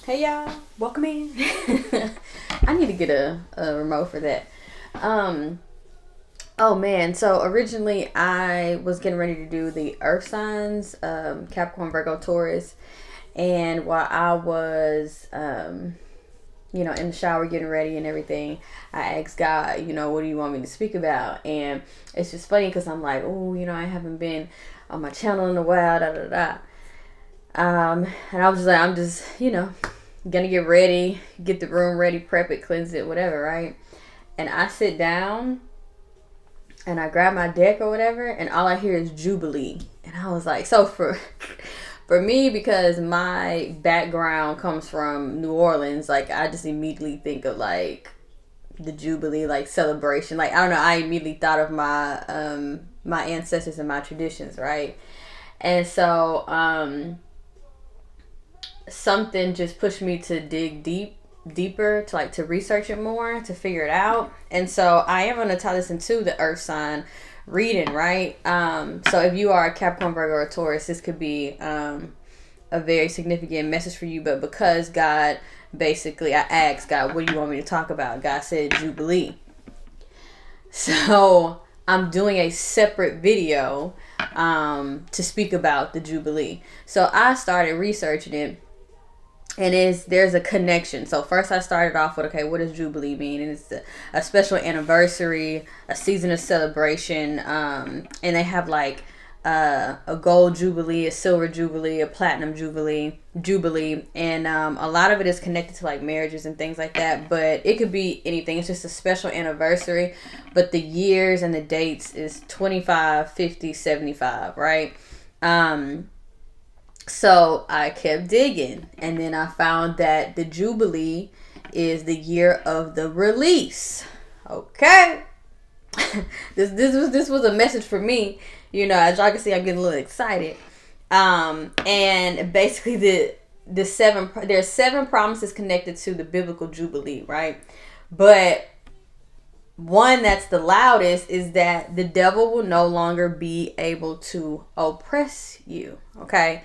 Hey y'all, welcome in. I need to get a remote for that. Um, oh man, so originally I was getting ready to do the Earth signs, Capricorn, Virgo, Taurus, and while I was, in the shower getting ready and everything, I asked God, what do you want me to speak about? And it's just funny because I'm like, oh, I haven't been on my channel in a while, da da da. And I was just like, I'm just, gonna get ready, get the room ready, prep it, cleanse it, whatever, right? And I sit down and I grab my deck or whatever, and all I hear is jubilee. And I was like, so for me, because my background comes from New Orleans, like I just immediately think of like the jubilee, like celebration. Like I don't know, I immediately thought of my ancestors and my traditions, right? And so something just pushed me to dig deeper, to like to research it more, to figure it out. And so I am going to tie this into the earth sign reading, right? So if you are a Capricorn, Virgo, or Taurus, this could be a very significant message for you. But because God, basically, I asked God, what do you want me to talk about? God said jubilee. So I'm doing a separate video to speak about the jubilee. So I started researching it, and there's a connection. So first I started off with, okay, what does jubilee mean? And it's a special anniversary, a season of celebration, and they have like a gold jubilee, a silver jubilee, a platinum jubilee, and a lot of it is connected to like marriages and things like that, but it could be anything. It's just a special anniversary, but the years and the dates is 25, 50, 75, right? So I kept digging, and then I found that the jubilee is the year of the release. Okay. This was a message for me. As y'all can see, I'm getting a little excited. And basically there's seven promises connected to the biblical jubilee, right? But one that's the loudest is that the devil will no longer be able to oppress you. Okay.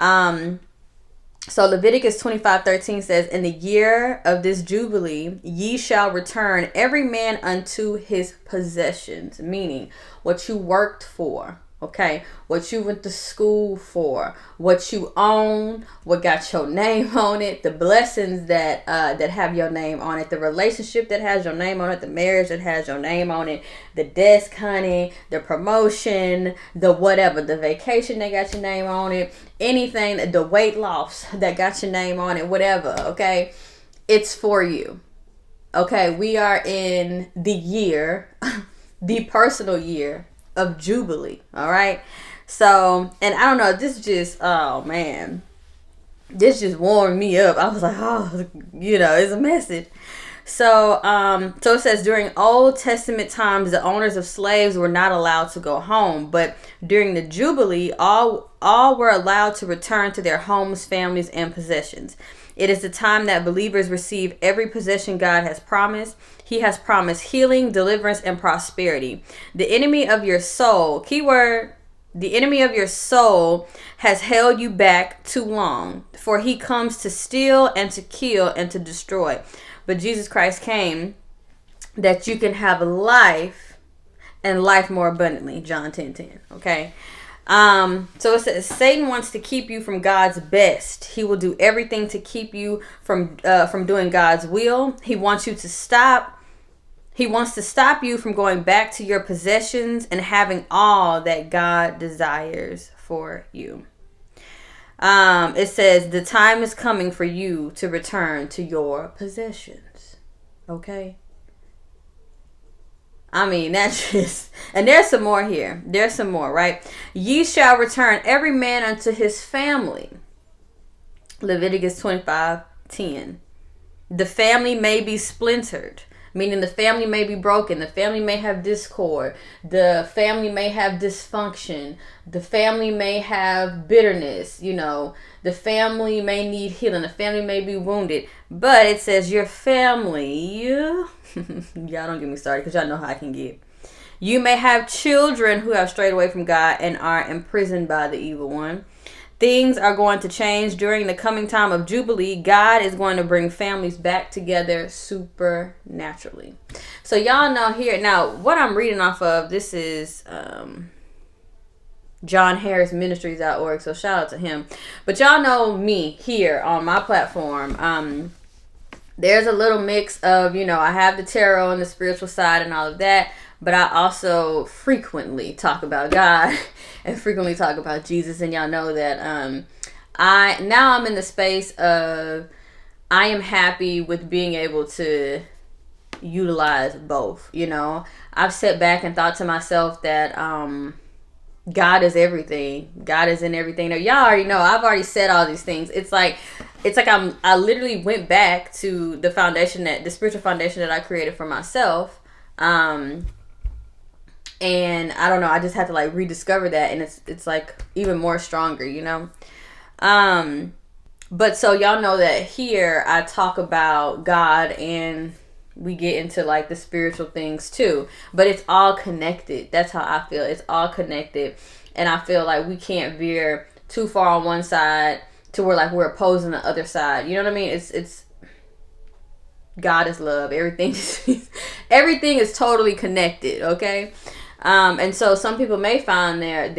So Leviticus 25:13 says, in the year of this jubilee, ye shall return every man unto his possessions, meaning what you worked for, okay, what you went to school for, what you own, what got your name on it, the blessings that have your name on it, the relationship that has your name on it, the marriage that has your name on it, the desk, honey, the promotion, the whatever, the vacation that got your name on it, anything, the weight loss that got your name on it, whatever, okay, it's for you. Okay, we are in the year, the personal year of jubilee. All right. So, and I don't know, oh man, this just warmed me up. I was like, oh, it's a message. So it says, during Old Testament times, the owners of slaves were not allowed to go home, but during the jubilee, all were allowed to return to their homes, families, and possessions. It is the time that believers receive every possession God has promised. He has promised healing, deliverance, and prosperity. The enemy of your soul, keyword, the enemy of your soul has held you back too long, for he comes to steal and to kill and to destroy. But Jesus Christ came that you can have life and life more abundantly. John 10:10. Okay. So it says Satan wants to keep you from God's best. He will do everything to keep you from doing God's will. He wants you to stop. He wants to stop you from going back to your possessions and having all that God desires for you. It says the time is coming for you to return to your possessions. Okay. I mean, that's just, and there's some more here. There's some more, right? Ye shall return every man unto his family. Leviticus 25:10. The family may be splintered, meaning the family may be broken. The family may have discord. The family may have dysfunction. The family may have bitterness. The family may need healing. The family may be wounded. But it says your family, y'all don't get me started because y'all know how I can get. You may have children who have strayed away from God and are imprisoned by the evil one. Things are going to change during the coming time of Jubilee. God is going to bring families back together supernaturally. So y'all know here, now what I'm reading off of, this is JohnHarrisMinistries.org, so shout out to him. But y'all know me here on my platform. There's a little mix of, I have the tarot and the spiritual side and all of that, but I also frequently talk about God and frequently talk about Jesus. And y'all know that I'm in the space of, I am happy with being able to utilize both. I've sat back and thought to myself that God is everything. God is in everything. Now, y'all already know, I've already said all these things. It's like I literally went back to the spiritual foundation that I created for myself. And I don't know, I just had to like rediscover that, and it's like even more stronger, But so y'all know that here I talk about God, and we get into like the spiritual things too, but it's all connected. That's how I feel. It's all connected, and I feel like we can't veer too far on one side to where like we're opposing the other side. You know what I mean? It's God is love. Everything is totally connected. Okay. And so some people may find their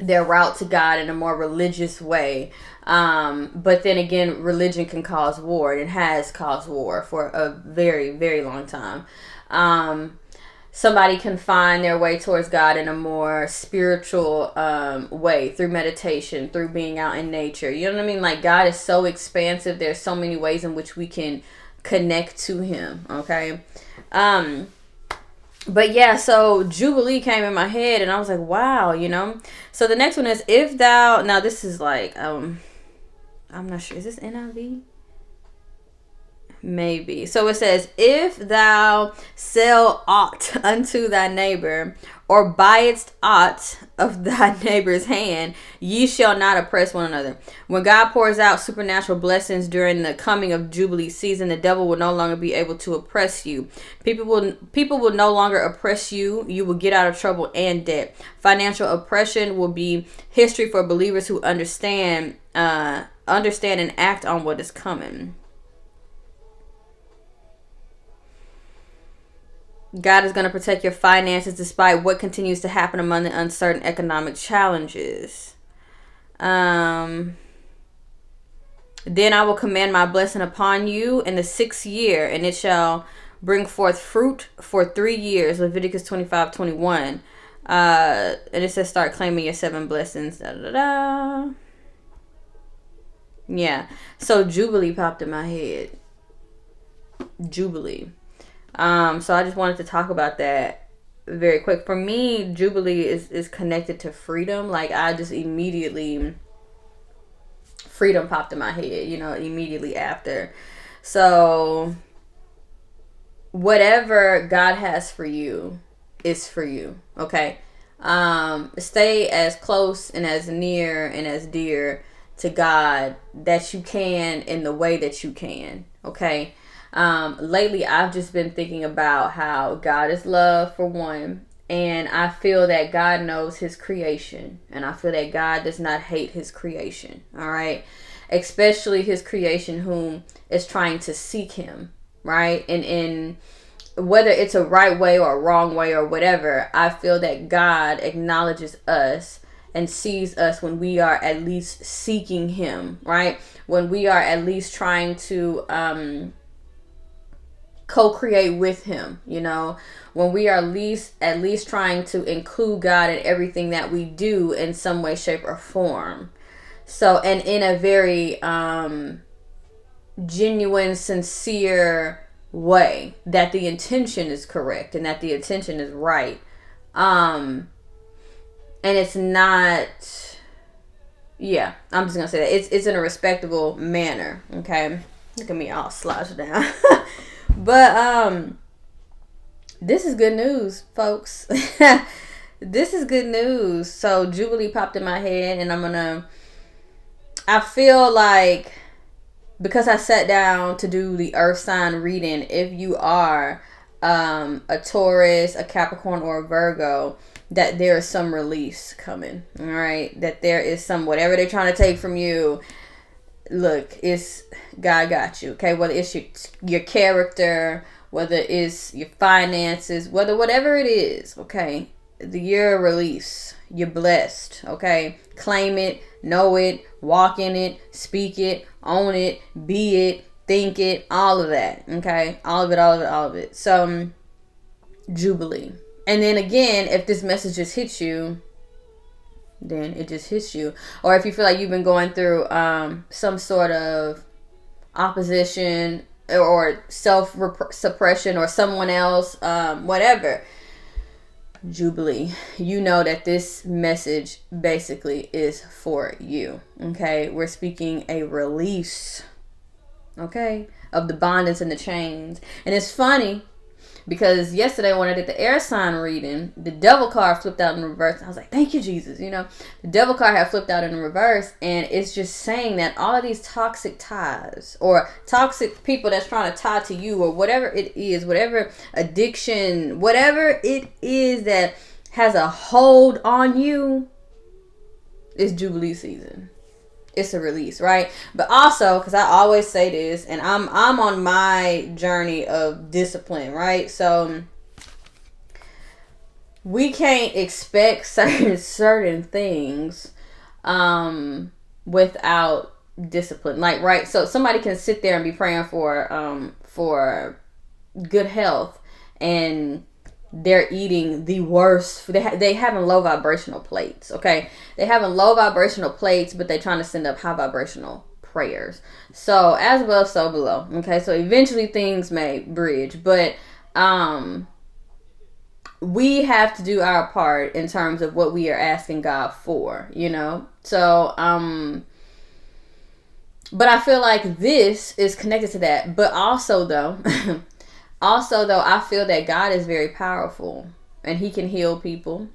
route to God in a more religious way. But then again, religion can cause war, and it has caused war for a very, very long time. Somebody can find their way towards God in a more spiritual way, through meditation, through being out in nature. You know what I mean? Like, God is so expansive. There's so many ways in which we can connect to him. Okay. But yeah, so Jubilee came in my head, and I was like, wow, So the next one is, if thou, now this is like, I'm not sure, is this NIV? Maybe. So it says, if thou sell aught unto thy neighbor, or buyest aught of thy neighbor's hand, ye shall not oppress one another. When God pours out supernatural blessings during the coming of Jubilee season, the devil will no longer be able to oppress you. People will no longer oppress you. You will get out of trouble and debt. Financial oppression will be history for believers who understand and act on what is coming. God is going to protect your finances despite what continues to happen among the uncertain economic challenges. Then I will command my blessing upon you in the 6th year, and it shall bring forth fruit for 3 years. Leviticus 25:21. And it says, start claiming your 7 blessings. Da, da, da. Yeah. So Jubilee popped in my head. Jubilee. So I just wanted to talk about that very quick. For me, Jubilee is connected to freedom. Like, I just immediately, freedom popped in my head, immediately after. So whatever God has for you is for you. Okay. Stay as close and as near and as dear to God that you can in the way that you can. Okay. Lately I've just been thinking about how God is love, for one, and I feel that God knows his creation, and I feel that God does not hate his creation. All right. Especially his creation whom is trying to seek him. Right. And whether it's a right way or a wrong way or whatever, I feel that God acknowledges us and sees us when we are at least seeking him. Right. When we are at least trying to, co-create with him, when we are at least trying to include God in everything that we do in some way, shape, or form. So, and in a very genuine, sincere way, that the intention is correct and that the intention is right. And it's not, yeah, I'm just gonna say that it's in a respectable manner. Okay, look at me all slouched down. But this is good news, folks. This is good news. So Jubilee popped in my head, and I feel like, because I sat down to do the earth sign reading, if you are a Taurus, a Capricorn, or a Virgo, that there is some release coming. All right, that there is some, whatever they're trying to take from you, look, it's God got you. Okay, whether it's your character, whether it's your finances, whatever it is. Okay, you're release. You're blessed. Okay, claim it, know it, walk in it, speak it, own it, be it, think it, all of that. Okay, all of it. So, jubilee. And then again, if this message just hits you, then it just hits you. Or if you feel like you've been going through some sort of opposition or self-suppression or someone else, whatever, jubilee. You know that this message basically is for you. Okay, we're speaking a release, okay, of the bondage and the chains. And it's funny because yesterday when I did the air sign reading, the devil card flipped out in reverse. I was like, thank you, Jesus. You know, the devil card had flipped out in reverse, and it's just saying that all of these toxic ties or toxic people that's trying to tie to you or whatever it is, whatever addiction, whatever it is that has a hold on you, is Jubilee season. It's a release, right? But also, because I always say this, and I'm on my journey of discipline, right? So we can't expect certain things without discipline. Like, right? So somebody can sit there and be praying for good health, and they're eating the worst. They having low vibrational plates, okay? They having low vibrational plates, but they trying to send up high vibrational prayers. So as above, so below, okay? So eventually things may bridge, but we have to do our part in terms of what we are asking God for, you know? So, but I feel like this is connected to that. But also though, I feel that God is very powerful, and he can heal people.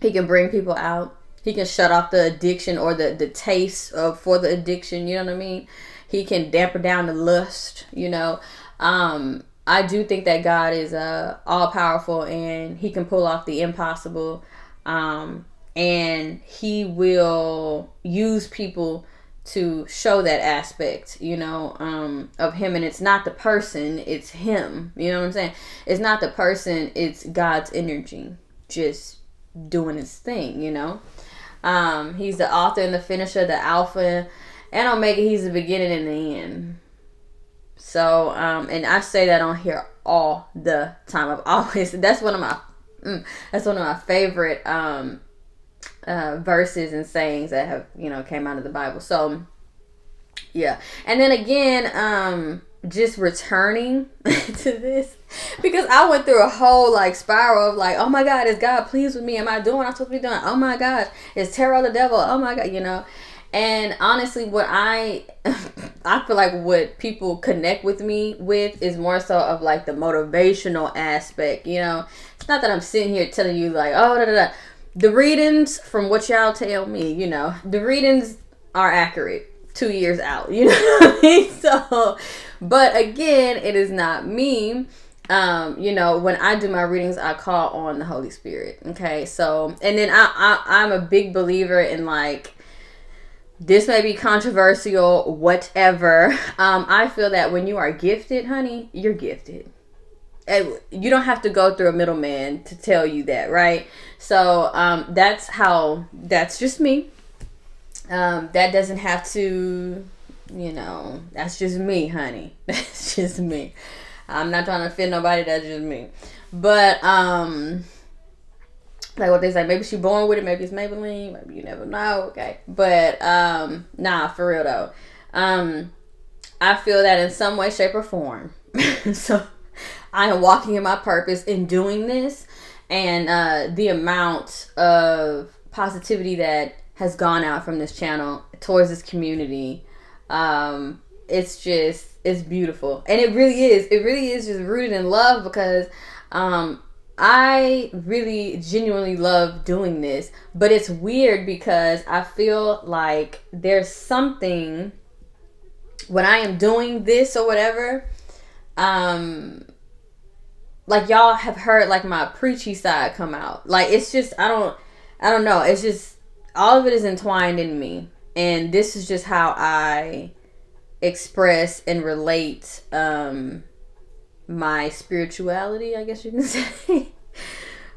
He can bring people out. He can shut off the addiction or the taste for the addiction. You know what I mean? He can dampen down the lust, you know. I do think that God is all powerful, and he can pull off the impossible. And he will use people to show that aspect, you know, of him. And it's not the person, it's him. You know what I'm saying? It's not the person, it's God's energy just doing his thing, you know. He's the author and the finisher, the Alpha and Omega. He's the beginning and the end. So, and I say that on here all the time. I've always, that's one of my favorite verses and sayings that have, you know, came out of the Bible. So yeah. And then again, just returning to this, because I went through a whole like spiral of like, oh my God, is God pleased with me? Am I doing what I'm supposed to be doing? Oh my God, is tarot the devil? Oh my God, you know. And honestly, what I feel like what people connect with me with is more so of like the motivational aspect, you know. It's not that I'm sitting here telling you like, oh, da, da, da. The readings, from what y'all tell me, you know, the readings are accurate 2 years out, you know what I mean? So, but again, it is not me. You know, when I do my readings, I call on the Holy Spirit. Okay, so, and then I'm a big believer in like, this may be controversial, whatever. I feel that when you are gifted, honey, you're gifted. And you don't have to go through a middleman to tell you that, right? So that's just me. That doesn't have to, you know, that's just me, honey. That's just me. I'm not trying to offend nobody. That's just me. But like what they say, maybe she born with it, maybe it's Maybelline, maybe you never know, okay? But nah, for real though, I feel that in some way, shape, or form. So I am walking in my purpose in doing this, and the amount of positivity that has gone out from this channel towards this community, it's beautiful. And it really is just rooted in love, because I really genuinely love doing this. But it's weird because I feel like there's something when I am doing this or whatever, like y'all have heard like my preachy side come out. Like it's just I don't know. It's just all of it is entwined in me, and this is just how I express and relate my spirituality, I guess you can say.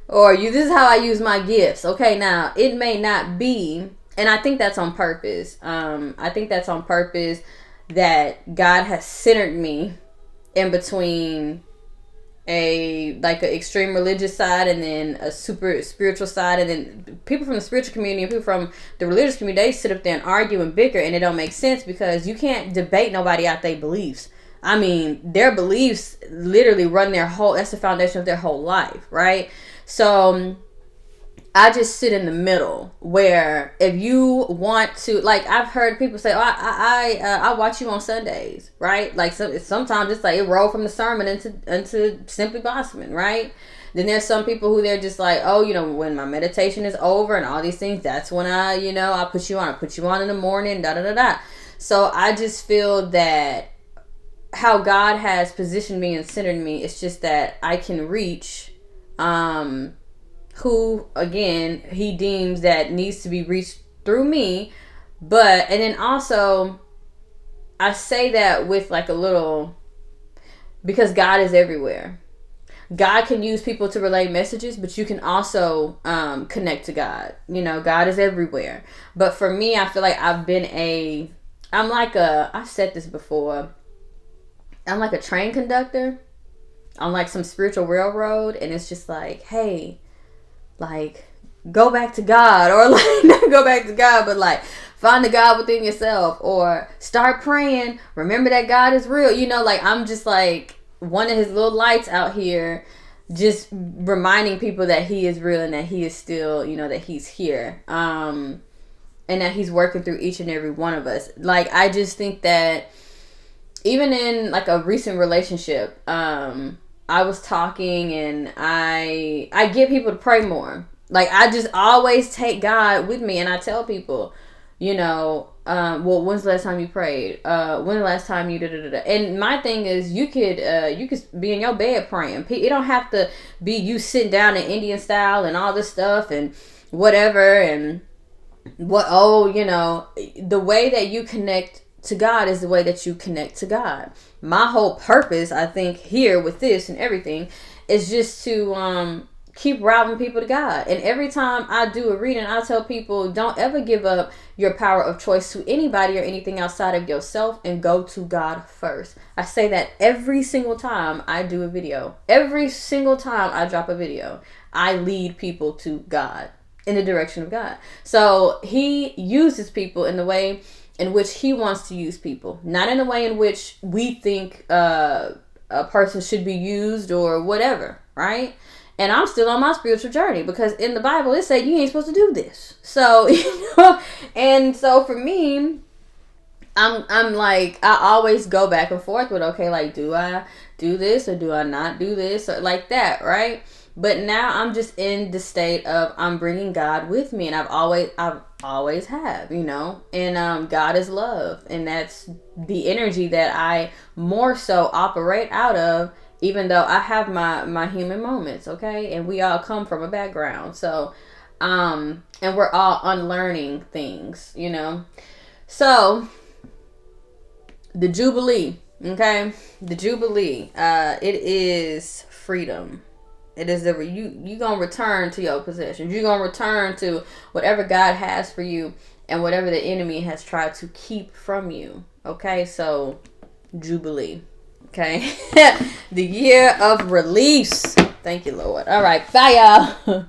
Or this is how I use my gifts. Okay, now it may not be, and I think that's on purpose. I think that's on purpose that God has centered me in between an extreme religious side and then a super spiritual side, and then people from the spiritual community and people from the religious community, they sit up there and argue and bicker, and it don't make sense because you can't debate nobody out their beliefs. I mean, their beliefs literally run that's the foundation of their whole life, right? So I just sit in the middle where if you want to, like I've heard people say, oh, I watch you on Sundays, right? Like sometimes it's like it rolled from the sermon into Simply Blossoming, right? Then there's some people who they're just like, oh, when my meditation is over and all these things, that's when I put you on in the morning, da da da da. So I just feel that how God has positioned me and centered me, it's just that I can reach who, again, he deems that needs to be reached through me. And then also, I say that with like a little, because God is everywhere. God can use people to relay messages, but you can also connect to God. God is everywhere. But for me, I feel like I've said this before, I'm like a train conductor on like some spiritual railroad, and it's just like, hey, like go back to God, or like not go back to God, but like find the God within yourself, or start praying, remember that God is real. Like I'm just like one of his little lights out here, just reminding people that he is real and that he is still, that he's here, and that he's working through each and every one of us. Like I just think that even in like a recent relationship, I was talking and I get people to pray more. Like I just always take God with me, and I tell people, well, when's the last time you prayed? When's the last time you da-da-da-da? And my thing is, you could be in your bed praying. It don't have to be you sitting down in Indian style and all this stuff and whatever, and the way that you connect to God is the way that you connect to God. My whole purpose, I think, here with this and everything is just to keep routing people to God. And every time I do a reading, I tell people, don't ever give up your power of choice to anybody or anything outside of yourself, and go to God first. I say that every single time I do a video. Every single time I drop a video, I lead people to God, in the direction of God. So he uses people in the way in which he wants to use people, not in the way in which we think a person should be used or whatever, right? And I'm still on my spiritual journey, because in the Bible it said you ain't supposed to do this. So and so for me, I'm like, I always go back and forth with, okay, like, do I do this or do I not do this, or like that, right? But now I'm just in the state of I'm bringing God with me, and I've always have, and God is love, and that's the energy that I more so operate out of, even though I have my human moments, okay? And we all come from a background, so and we're all unlearning things, So the Jubilee, okay? The Jubilee, it is freedom. It is you gonna return to your possessions. You're gonna return to whatever God has for you and whatever the enemy has tried to keep from you. Okay, so Jubilee. Okay, the year of release. Thank you, Lord. All right, bye, y'all.